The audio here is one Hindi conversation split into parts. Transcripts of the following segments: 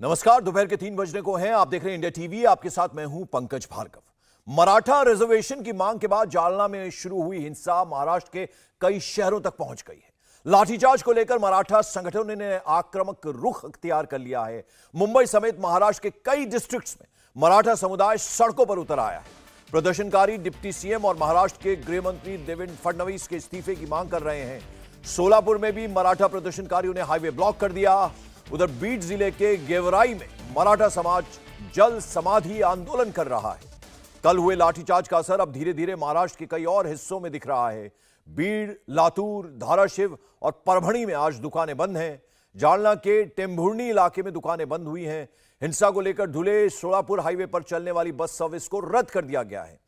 नमस्कार, दोपहर के 3 बजने को हैं। आप देख रहे हैं इंडिया टीवी। आपके साथ मैं हूं पंकज भार्गव। मराठा रिजर्वेशन की मांग के बाद जालना में शुरू हुई हिंसा महाराष्ट्र के कई शहरों तक पहुंच गई है। लाठीचार्ज को लेकर मराठा संगठनों ने आक्रामक रुख अख्तियार कर लिया है। मुंबई समेत महाराष्ट्र के कई डिस्ट्रिक्ट्स में मराठा समुदाय सड़कों पर उतर आया है। प्रदर्शनकारी डिप्टी सीएम और महाराष्ट्र के गृह मंत्री देवेंद्र फडणवीस के इस्तीफे की मांग कर रहे हैं। सोलापुर में भी मराठा प्रदर्शनकारियों ने हाईवे ब्लॉक कर दिया। उधर बीड जिले के गेवराई में मराठा समाज जल समाधि आंदोलन कर रहा है। कल हुए लाठीचार्ज का असर अब धीरे धीरे महाराष्ट्र के कई और हिस्सों में दिख रहा है। बीड, लातूर, धाराशिव और परभणी में आज दुकानें बंद हैं। जालना के टेम्भुर्णी इलाके में दुकानें बंद हुई हैं। हिंसा को लेकर धुले सोलापुर हाईवे पर चलने वाली बस सर्विस को रद्द कर दिया गया है।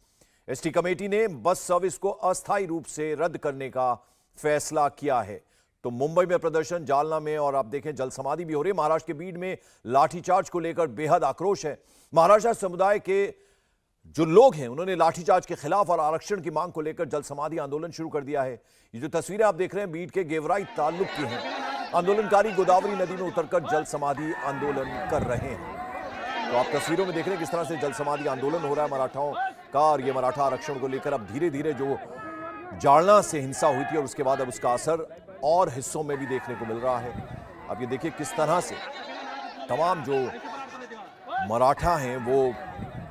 एसटी कमेटी ने बस सर्विस को अस्थायी रूप से रद्द करने का फैसला किया है। तो मुंबई में प्रदर्शन, जालना में और आप देखें जल समाधि भी हो रही है। महाराष्ट्र के बीड में लाठीचार्ज को लेकर बेहद आक्रोश है। महाराष्ट्र समुदाय के जो लोग हैं उन्होंने लाठीचार्ज के खिलाफ और आरक्षण की मांग को लेकर जल समाधि आंदोलन शुरू कर दिया है। ये जो तस्वीरें आप देख रहे हैं बीड के गेवराई ताल्लुक की हैं। आंदोलनकारी गोदावरी नदी में उतरकर जल समाधि आंदोलन कर रहे हैं। तो आप तस्वीरों में देख रहे हैं किस तरह से जल समाधि आंदोलन हो रहा है मराठाओं का। और ये मराठा आरक्षण को लेकर अब धीरे धीरे जो जालना से हिंसा हुई थी और उसके बाद अब उसका असर और हिस्सों में भी देखने को मिल रहा है। अब ये देखिए किस तरह से तमाम जो मराठा हैं वो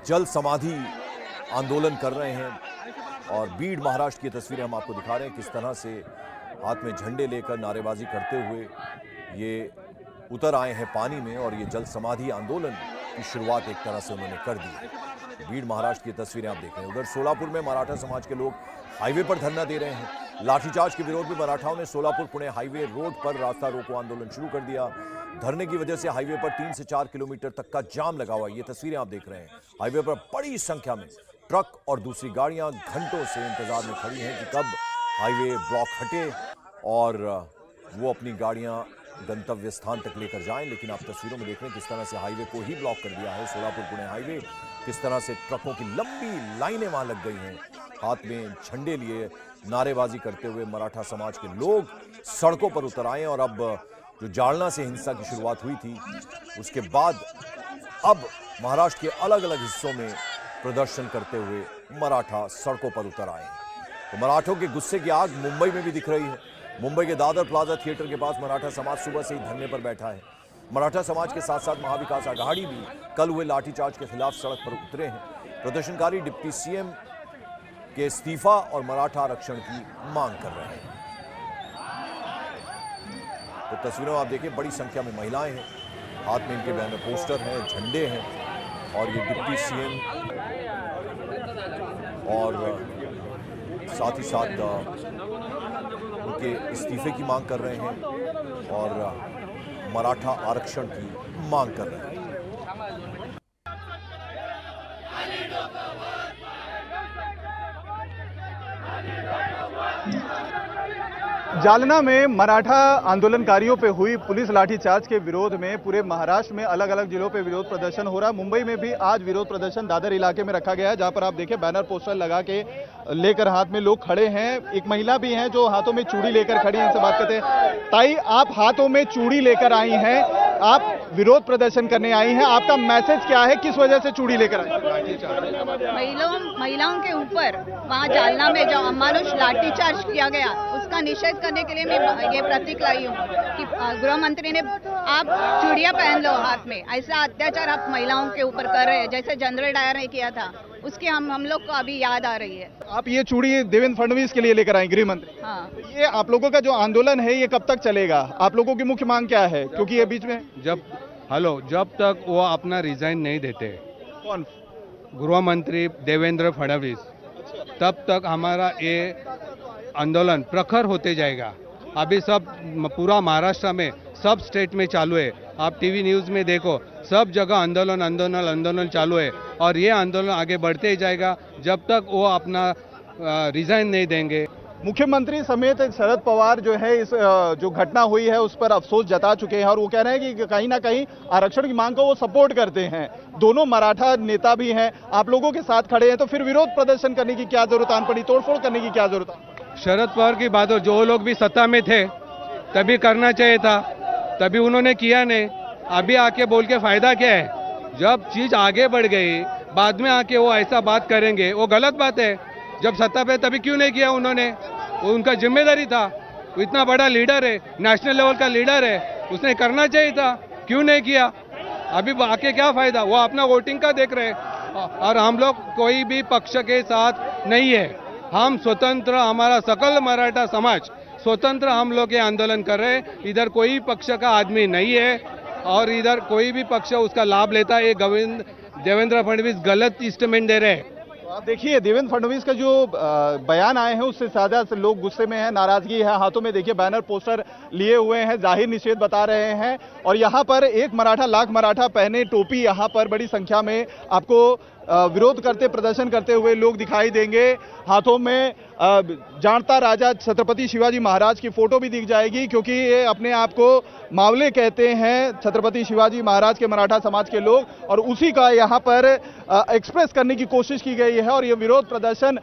जल समाधि आंदोलन कर रहे हैं। और बीड महाराष्ट्र की तस्वीरें हम आपको दिखा रहे हैं किस तरह से हाथ में झंडे लेकर नारेबाजी करते हुए ये उतर आए हैं पानी में। और ये जल समाधि आंदोलन की शुरुआत एक तरह से उन्होंने कर दी है। बीड महाराष्ट्र की तस्वीरें आप देख रहे हैं। उधर सोलापुर में मराठा समाज के लोग हाईवे पर धरना दे रहे हैं। लाठीचार्ज के विरोध में मराठाओं ने सोलापुर पुणे हाईवे रोड पर रास्ता रोको आंदोलन शुरू कर दिया। धरने की वजह से हाईवे पर 3 से 4 किलोमीटर तक का जाम लगा हुआ है। ये तस्वीरें आप देख रहे हैं। हाईवे पर बड़ी संख्या में ट्रक और दूसरी गाड़ियां घंटों से इंतजार में खड़ी हैं कि कब हाईवे ब्लॉक हटे और वो अपनी गाड़ियां गंतव्य स्थान तक लेकर जाएं। लेकिन आप तस्वीरों में देख रहे हैं किस तरह से हाईवे को ही ब्लॉक कर दिया है। सोलापुर पुणे हाईवे, किस तरह से ट्रकों की लंबी लाइनें वहां लग गई हैं। हाथ में झंडे लिए नारेबाजी करते हुए मराठा समाज के लोग सड़कों पर उतर आए। और अब जो जालना से हिंसा की शुरुआत हुई थी उसके बाद अब महाराष्ट्र के अलग अलग हिस्सों में प्रदर्शन करते हुए मराठा सड़कों पर उतर आए हैं। तो मराठों के गुस्से की आग मुंबई में भी दिख रही है। मुंबई के दादर प्लाजा थिएटर के पास मराठा समाज सुबह से ही धरने पर बैठा है। मराठा समाज के साथ साथ महाविकास आघाड़ी भी कल हुए लाठीचार्ज के खिलाफ सड़क पर उतरे हैं। प्रदर्शनकारी डिप्टी सीएम के इस्तीफा और मराठा आरक्षण की मांग कर रहे हैं। तो तस्वीरों में आप देखिए बड़ी संख्या में महिलाएं हैं। हाथ में इनके बैनर पोस्टर हैं, झंडे हैं। और ये डिप्टी सीएम और साथ ही साथ उनके इस्तीफे की मांग कर रहे हैं और मराठा आरक्षण की मांग कर रहे हैं। जालना में मराठा आंदोलनकारियों पे हुई पुलिस लाठीचार्ज के विरोध में पूरे महाराष्ट्र में अलग अलग जिलों पे विरोध प्रदर्शन हो रहा है। मुंबई में भी आज विरोध प्रदर्शन दादर इलाके में रखा गया है, जहां पर आप देखिए बैनर पोस्टर लगा के लेकर हाथ में लोग खड़े हैं। एक महिला भी हैं जो हाथों में चूड़ी लेकर खड़ी हैं। इनसे बात करते हैं। ताई, आप हाथों में चूड़ी लेकर आई हैं, आप विरोध प्रदर्शन करने आई हैं, आपका मैसेज क्या है, किस वजह से चूड़ी लेकर आई? महिलाओं के ऊपर वहाँ जालना में जो अमानुष लाठीचार्ज किया गया उसका निषेध करने के लिए मैं ये प्रतीक लाई हूँ कि गृह मंत्री ने आप चूड़ियां पहन लो हाथ में। ऐसा अत्याचार आप महिलाओं के ऊपर कर रहे हैं जैसे जनरल डायर ने किया था, उसकी हम लोग को अभी याद आ रही है। आप ये चूड़ी देवेंद्र फडणवीस के लिए लेकर आए, गृह मंत्री। हाँ, ये आप लोगों का जो आंदोलन है ये कब तक चलेगा? आप लोगों की मुख्य मांग क्या है? क्योंकि ये बीच में जब तक वो अपना रिजाइन नहीं देते, कौन? गृह मंत्री देवेंद्र फडणवीस, तब तक हमारा ये आंदोलन प्रखर होते जाएगा। अभी सब पूरा महाराष्ट्र में सब स्टेट में चालू है। आप टीवी न्यूज़ में देखो, सब जगह आंदोलन चालू है। और ये आंदोलन आगे बढ़ते ही जाएगा जब तक वो अपना रिजाइन नहीं देंगे। मुख्यमंत्री समेत शरद पवार जो है इस जो घटना हुई है उस पर अफसोस जता चुके हैं और वो कह रहे हैं कि कहीं ना कहीं आरक्षण की मांग को वो सपोर्ट करते हैं। दोनों मराठा नेता भी हैं, आप लोगों के साथ खड़े हैं, तो फिर विरोध प्रदर्शन करने की क्या जरूरत आन पड़ी, तोड़फोड़ करने की क्या जरूरत? शरद पवार की बात हो, जो लोग भी सत्ता में थे तभी करना चाहिए था, तभी उन्होंने किया नहीं। अभी आके बोल के फायदा क्या है? जब चीज आगे बढ़ गई बाद में आके वो ऐसा बात करेंगे, वो गलत बात है। जब सत्ता पे तभी क्यों नहीं किया उन्होंने? वो उनका जिम्मेदारी था। वो इतना बड़ा लीडर है, नेशनल लेवल का लीडर है, उसने करना चाहिए था, क्यों नहीं किया? अभी आके क्या फायदा? वो अपना वोटिंग का देख रहे हैं और हम लोग कोई भी पक्ष के साथ नहीं है। हम स्वतंत्र, हमारा सकल मराठा समाज स्वतंत्र हम लोग ये आंदोलन कर रहे हैं। इधर कोई पक्ष का आदमी नहीं है और इधर कोई भी पक्ष उसका लाभ लेता है। ये देवेंद्र फडणवीस गलत स्टेटमेंट दे रहे हैं। आप देखिए देवेंद्र फडणवीस का जो बयान आए हैं उससे ज्यादा लोग गुस्से में हैं, नाराजगी है। हाथों में देखिए बैनर पोस्टर लिए हुए हैं, जाहिर निषेध बता रहे हैं। और यहाँ पर एक मराठा लाख मराठा पहने टोपी, यहाँ पर बड़ी संख्या में आपको विरोध करते प्रदर्शन करते हुए लोग दिखाई देंगे। हाथों में जानता राजा छत्रपति शिवाजी महाराज की फोटो भी दिख जाएगी, क्योंकि ये अपने आप को मावले कहते हैं छत्रपति शिवाजी महाराज के मराठा समाज के लोग, और उसी का यहाँ पर एक्सप्रेस करने की कोशिश की गई है। और ये विरोध प्रदर्शन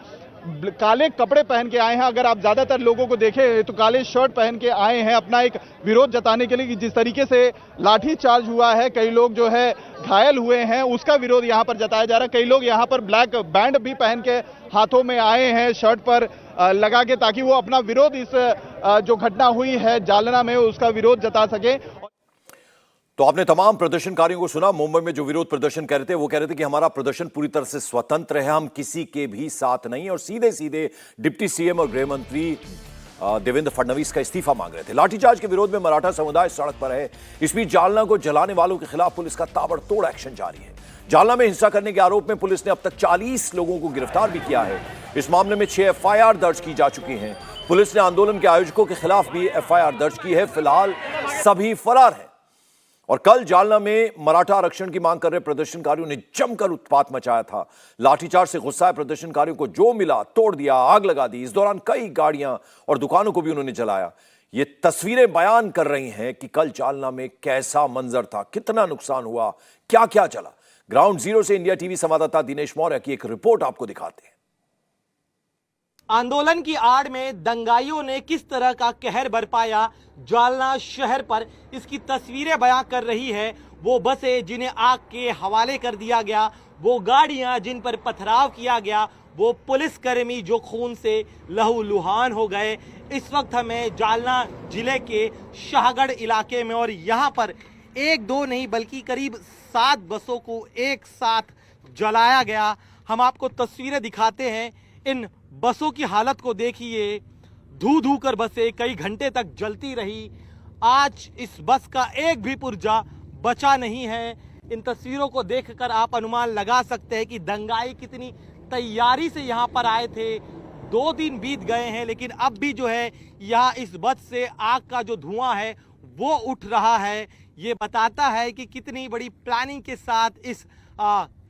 काले कपड़े पहन के आए हैं। अगर आप ज्यादातर लोगों को देखें तो काले शर्ट पहन के आए हैं अपना एक विरोध जताने के लिए कि जिस तरीके से लाठी चार्ज हुआ है, कई लोग जो है घायल हुए हैं, उसका विरोध यहां पर जताया जा रहा है। कई लोग यहां पर ब्लैक बैंड भी पहन के हाथों में आए हैं शर्ट पर लगा के, ताकि वो अपना विरोध इस जो घटना हुई है जालना में उसका विरोध जता सके। तो आपने तमाम प्रदर्शनकारियों को सुना। मुंबई में जो विरोध प्रदर्शन कर रहे थे वो कह रहे थे कि हमारा प्रदर्शन पूरी तरह से स्वतंत्र है, हम किसी के भी साथ नहीं, और सीधे सीधे डिप्टी सीएम और गृह मंत्री देवेंद्र फडणवीस का इस्तीफा मांग रहे थे। लाठीचार्ज के विरोध में मराठा समुदाय सड़क पर है। इस बीच जालना को जलाने वालों के खिलाफ पुलिस का ताबड़तोड़ एक्शन जारी है। जालना में हिंसा करने के आरोप में पुलिस ने अब तक 40 लोगों को गिरफ्तार भी किया है। इस मामले में 6 एफआईआर दर्ज की जा चुकी हैं। पुलिस ने आंदोलन के आयोजकों के खिलाफ भी एफआईआर दर्ज की है। फिलहाल सभी फरार हैं। और कल जालना में मराठा आरक्षण की मांग कर रहे प्रदर्शनकारियों ने जमकर उत्पात मचाया था। लाठीचार्ज से गुस्साए प्रदर्शनकारियों को जो मिला तोड़ दिया, आग लगा दी। इस दौरान कई गाड़ियां और दुकानों को भी उन्होंने जलाया। ये तस्वीरें बयान कर रही हैं कि कल जालना में कैसा मंजर था, कितना नुकसान हुआ, क्या क्या चला। ग्राउंड जीरो से इंडिया टीवी संवाददाता दिनेश मौर्य की एक रिपोर्ट आपको दिखाते हैं। आंदोलन की आड़ में दंगाइयों ने किस तरह का कहर बरपाया जालना शहर पर, इसकी तस्वीरें बयां कर रही है। वो बसें जिन्हें आग के हवाले कर दिया गया, वो गाड़ियां जिन पर पथराव किया गया, वो पुलिसकर्मी जो खून से लहूलुहान हो गए। इस वक्त हमें जालना जिले के शाहगढ़ इलाके में, और यहाँ पर एक दो नहीं बल्कि करीब 7 बसों को एक साथ जलाया गया। हम आपको तस्वीरें दिखाते हैं। इन बसों की हालत को देखिए, धू कर बसें कई घंटे तक जलती रही। आज इस बस का एक भी पुर्जा बचा नहीं है। इन तस्वीरों को देखकर आप अनुमान लगा सकते हैं कि दंगाई कितनी तैयारी से यहाँ पर आए थे। 2 दिन बीत गए हैं, लेकिन अब भी जो है यहाँ इस बस से आग का जो धुआं है वो उठ रहा है। ये बताता है कि कितनी बड़ी प्लानिंग के साथ इस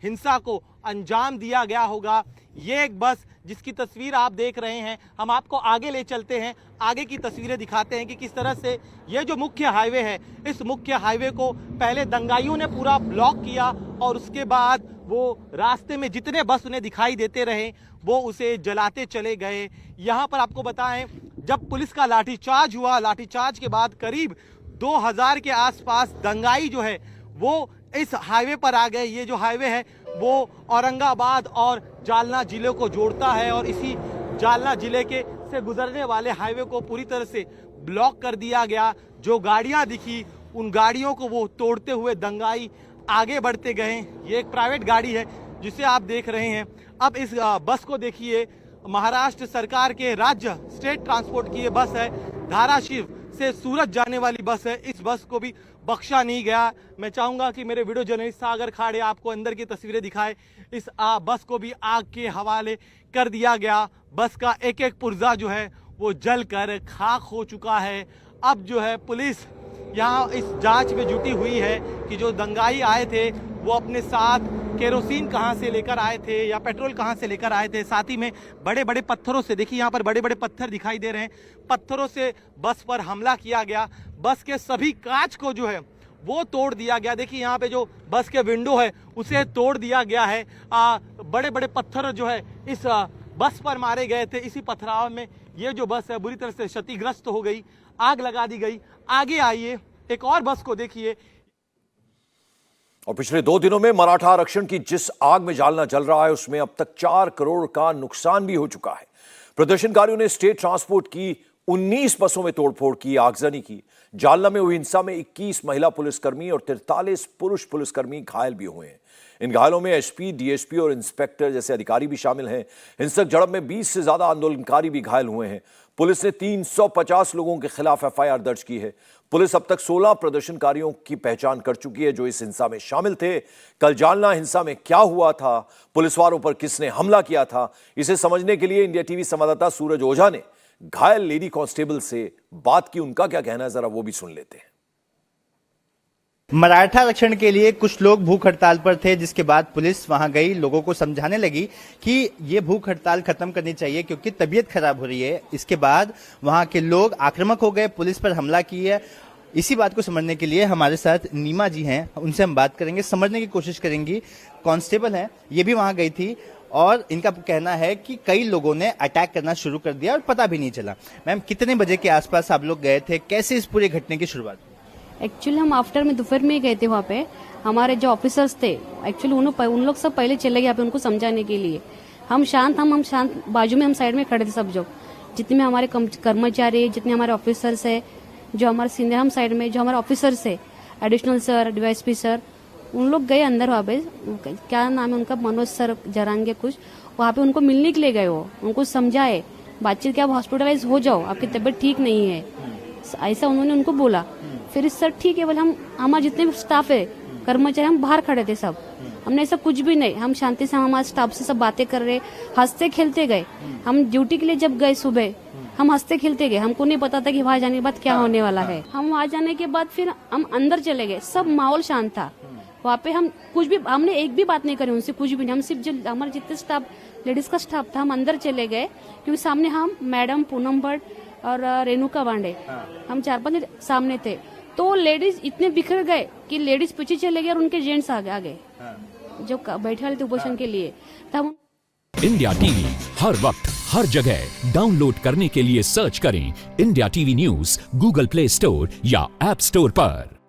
हिंसा को अंजाम दिया गया होगा। ये एक बस जिसकी तस्वीर आप देख रहे हैं, हम आपको आगे ले चलते हैं, आगे की तस्वीरें दिखाते हैं कि किस तरह से ये जो मुख्य हाईवे है, इस मुख्य हाईवे को पहले दंगाइयों ने पूरा ब्लॉक किया और उसके बाद वो रास्ते में जितने बस उन्हें दिखाई देते रहे वो उसे जलाते चले गए। यहाँ पर आपको बताएं, जब पुलिस का लाठीचार्ज हुआ, लाठीचार्ज के बाद करीब 2000 के आसपास दंगाई जो है वो इस हाईवे पर आ गए। ये जो हाईवे है वो औरंगाबाद और जालना जिले को जोड़ता है, और इसी जालना जिले के से गुजरने वाले हाईवे को पूरी तरह से ब्लॉक कर दिया गया। जो गाड़ियां दिखी उन गाड़ियों को वो तोड़ते हुए दंगाई आगे बढ़ते गए। ये एक प्राइवेट गाड़ी है जिसे आप देख रहे हैं। अब इस बस को देखिए, महाराष्ट्र सरकार के राज्य स्टेट ट्रांसपोर्ट की ये बस है, धाराशिव से सूरत जाने वाली बस है। इस बस को भी बख्शा नहीं गया। मैं चाहूंगा कि मेरे वीडियो जर्नलिस्ट सागर खाड़े आपको अंदर की तस्वीरें दिखाए। इस बस को भी आग के हवाले कर दिया गया। बस का एक एक पुर्जा जो है वो जलकर खाक हो चुका है। अब जो है पुलिस यहाँ इस जांच में जुटी हुई है कि जो दंगाई आए थे वो अपने साथ केरोसिन कहाँ से लेकर आए थे या पेट्रोल कहाँ से लेकर आए थे। साथ ही में बड़े बड़े पत्थरों से, देखिए यहाँ पर बड़े बड़े पत्थर दिखाई दे रहे हैं, पत्थरों से बस पर हमला किया गया। बस के सभी कांच को जो है वो तोड़ दिया गया। देखिए यहाँ पे जो बस के विंडो है उसे तोड़ दिया गया है। बड़े बड़े पत्थर जो है इस बस पर मारे गए थे। इसी पथराव में ये जो बस है बुरी तरह से क्षतिग्रस्त हो गई, आग लगा दी गई। आगे आइए, एक और बस को देखिए। और पिछले 2 दिनों में मराठा आरक्षण की जिस आग में जालना जल रहा है उसमें अब तक 4 करोड़ का नुकसान भी हो चुका है। प्रदर्शनकारियों ने स्टेट ट्रांसपोर्ट की 19 बसों में तोड़फोड़ की, आगजनी की। जालना में हुई हिंसा में 21 महिला पुलिसकर्मी और 43 पुरुष पुलिसकर्मी घायल भी हुए हैं। इन घायलों में एसपी, डीएसपी और इंस्पेक्टर जैसे अधिकारी भी शामिल हैं। हिंसक झड़प में 20 से ज्यादा आंदोलनकारी भी घायल हुए हैं। पुलिस ने 350 लोगों के खिलाफ एफआईआर दर्ज की है। पुलिस अब तक 16 प्रदर्शनकारियों की पहचान कर चुकी है जो इस हिंसा में शामिल थे। कल जालना हिंसा में क्या हुआ था, पुलिसवारों पर किसने हमला किया था, इसे समझने के लिए इंडिया टीवी संवाददाता सूरज ओझा ने घायल लेडी कांस्टेबल से बात की। उनका क्या कहना है, जरा वो भी सुन लेते हैं। मराठा आरक्षण के लिए कुछ लोग भूख हड़ताल पर थे, जिसके बाद पुलिस वहां गई, लोगों को समझाने लगी कि ये भूख हड़ताल खत्म करनी चाहिए क्योंकि तबीयत खराब हो रही है। इसके बाद वहां के लोग आक्रामक हो गए, पुलिस पर हमला किया। इसी बात को समझने के लिए हमारे साथ नीमा जी हैं, उनसे हम बात करेंगे, समझने की कोशिश करेंगी। कांस्टेबल हैं, ये भी वहां गई थी और इनका कहना है कि कई लोगों ने अटैक करना शुरू कर दिया और पता भी नहीं चला। मैम, कितने बजे के आसपास आप लोग गए थे, कैसे इस पूरे घटने की शुरुआत? एक्चुअली हम आफ्टर में दोपहर में ही गए थे वहाँ पे। हमारे जो ऑफिसर्स थे एक्चुअली उन लोग सब पहले चले गए यहाँ पे उनको समझाने के लिए। हम शांत बाजू में हम साइड में खड़े थे सब, जो जितने में हमारे कर्मचारी, जितने हमारे ऑफिसर्स है, जो हमारे सीनियर, हम साइड में जो हमारे ऑफिसर्स है, एडिशनल सर, डीवाईएसपी सर, उन लोग गए अंदर। वहाँ पे क्या नाम है उनका, मनोज सर जरांगे कुछ, वहाँ पे उनको मिलने के लिए गए। वो उनको समझाए बातचीत कि आप हॉस्पिटलाइज हो जाओ, आपकी तबीयत ठीक नहीं है, ऐसा उन्होंने उनको बोला। फिर सर ठीक है बोले, हम हमारे जितने भी स्टाफ है, कर्मचारी, हम बाहर खड़े थे सब, हमने ऐसा कुछ भी नहीं, हम शांति से हमारे स्टाफ से सब बातें कर रहे, हंसते खेलते गए। हम ड्यूटी के लिए जब गए सुबह, हम हंसते खेलते गए, हमको नहीं पता था कि वहां जाने के बाद क्या होने वाला है। हम वहां जाने के बाद फिर हम अंदर चले गए, सब माहौल शांत था वहाँ पे। हम कुछ भी, हमने एक भी बात नहीं करी उनसे, कुछ भी नहीं। हम सिर्फ जो हमारे जितने स्टाफ, लेडीज का स्टाफ था, हम अंदर चले गए क्योंकि सामने हम मैडम पूनम भट्ट और रेणुका वांडे, हम 4-5 सामने थे। तो लेडीज इतने बिखर गए कि लेडीज पीछे चले गए और उनके जेंट्स आ गए जो बैठे वाले थे उपोषण के लिए। तब इंडिया टीवी हर वक्त हर जगह डाउनलोड करने के लिए सर्च करें India TV news Google play store या ऐप स्टोर पर।